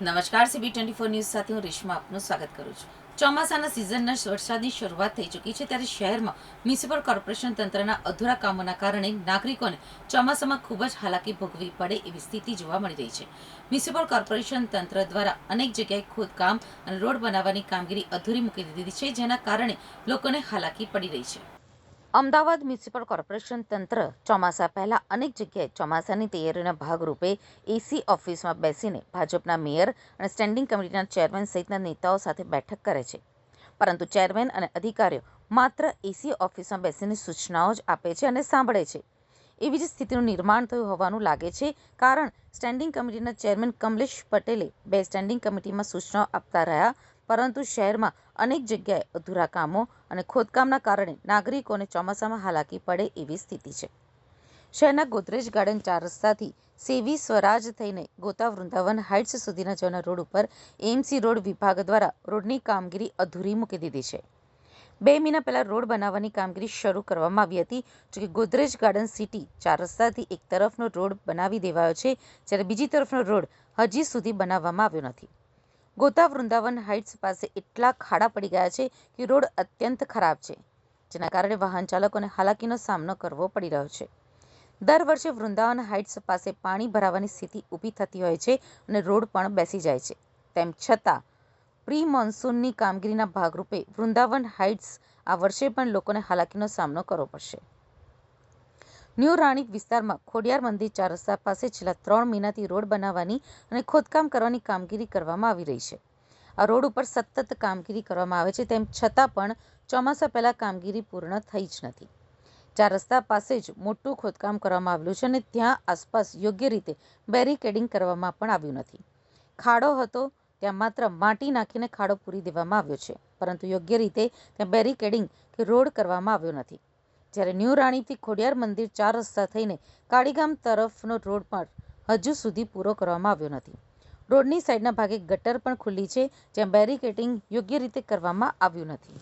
નમસ્કાર, CB24 news સાથે હું રેશમા આપનું સ્વાગત કરું છું. ચોમાસાના સિઝનના વરસાદની શરૂઆત થઈ ચૂકી છે, ત્યારે શહેરમાં મ્યુનિસિપલ કોર્પોરેશન તંત્રના અધૂરા કામોના કારણે નાગરિકોને ચોમાસામાં ખૂબ જ હાલાકી ભોગવવી પડે એવી સ્થિતિ જોવા મળી રહી છે. મ્યુનિસિપલ કોર્પોરેશન તંત્ર દ્વારા અનેક જગ્યાએ ખોદકામ અને રોડ બનાવવાની કામગીરી અધૂરી મૂકી દીધી છે, જેના કારણે લોકોને હાલાકી પડી રહી છે. અમદાવાદ મ્યુનિસિપલ કોર્પોરેશન તંત્ર ચોમાસા પહેલા અનેક જગ્યાએ ચોમાસાની તૈયારીના ભાગરૂપે એસી ઓફિસમાં બેસીને ભાજપના મેયર અને સ્ટેન્ડિંગ કમિટીના ચેરમેન સહિતના નેતાઓ સાથે બેઠક કરે છે, પરંતુ ચેરમેન અને અધિકારીઓ માત્ર એસી ઓફિસમાં બેસીને સૂચનાઓ જ આપે છે અને સાંભળે છે. એવી જ સ્થિતિનું નિર્માણ થયું હોવાનું લાગે છે, કારણ સ્ટેન્ડિંગ કમિટીના ચેરમેન કમલેશ પટેલે બે સ્ટેન્ડિંગ કમિટીમાં સૂચનાઓ આપતા રહ્યા, પરંતુ શહેરમાં અનેક જગ્યાએ અધૂરા કામો અને ખોદકામના કારણે નાગરિકોને ચોમાસામાં હાલાકી પડે એવી સ્થિતિ છે. શહેરના ગોદરેજ ગાર્ડન 4 રસ્તાથી સેવી સ્વરાજ થઈને ગોતા વૃંદાવન હાઇટ્સ સુધીના જવાના રોડ ઉપર એમસી રોડ વિભાગ દ્વારા રોડની કામગીરી અધૂરી મૂકી દીધી છે. 2 મહિના પહેલા રોડ બનાવવાની કામગીરી શરૂ કરવામાં આવી હતી, જોકે ગોદરેજ ગાર્ડન સિટી 4 રસ્તાથી એક તરફનો રોડ બનાવી દેવાયો છે, જ્યારે બીજી તરફનો રોડ હજી સુધી બનાવવામાં આવ્યો નથી. ગોતા વૃંદાવન હાઇટ્સ પાસે એટલા ખાડા પડી ગયા છે કે રોડ અત્યંત ખરાબ છે, જેના કારણે વાહન ચાલકોને હાલાકીનો સામનો કરવો પડી રહ્યો છે. દર વર્ષે વૃંદાવન હાઇટ્સ પાસે પાણી ભરાવાની સ્થિતિ ઊભી થતી હોય છે અને રોડ પણ બેસી જાય છે. તેમ છતાં પ્રી મોન્સૂનની કામગીરીના ભાગરૂપે વૃંદાવન હાઇટ્સ આ વર્ષે પણ લોકોને હાલાકીનો સામનો કરવો પડશે. ન્યૂ રાણીપ વિસ્તારમાં ખોડિયાર મંદિર 4 રસ્તા પાસે છેલ્લા 3 મહિનાથી રોડ બનાવવાની અને ખોદકામ કરવાની કામગીરી કરવામાં આવી રહી છે. આ રોડ ઉપર સતત કામગીરી કરવામાં આવે છે, તેમ છતાં પણ ચોમાસા પહેલા કામગીરી પૂર્ણ થઈ જ નથી. 4 રસ્તા પાસે જ મોટું ખોદકામ કરવામાં આવેલું છે અને ત્યાં આસપાસ યોગ્ય રીતે બેરિકેડિંગ કરવામાં પણ આવ્યું નથી. ખાડો હતો ત્યાં માત્ર માટી નાખીને ખાડો પૂરી દેવામાં આવ્યો છે, પરંતુ યોગ્ય રીતે ત્યાં બેરિકેડિંગ કે રોડ કરવામાં આવ્યો નથી. જ્યારે ન્યૂ રાણીપથી ખોડિયાર મંદિર 4 રસ્તા થઈને કાળીગામ તરફનો રોડ પણ હજુ સુધી પૂરો કરવામાં આવ્યો નથી. રોડની સાઈડના ભાગે ગટર પણ ખુલ્લી છે, જ્યાં બેરિકેડિંગ યોગ્ય રીતે કરવામાં આવ્યું નથી.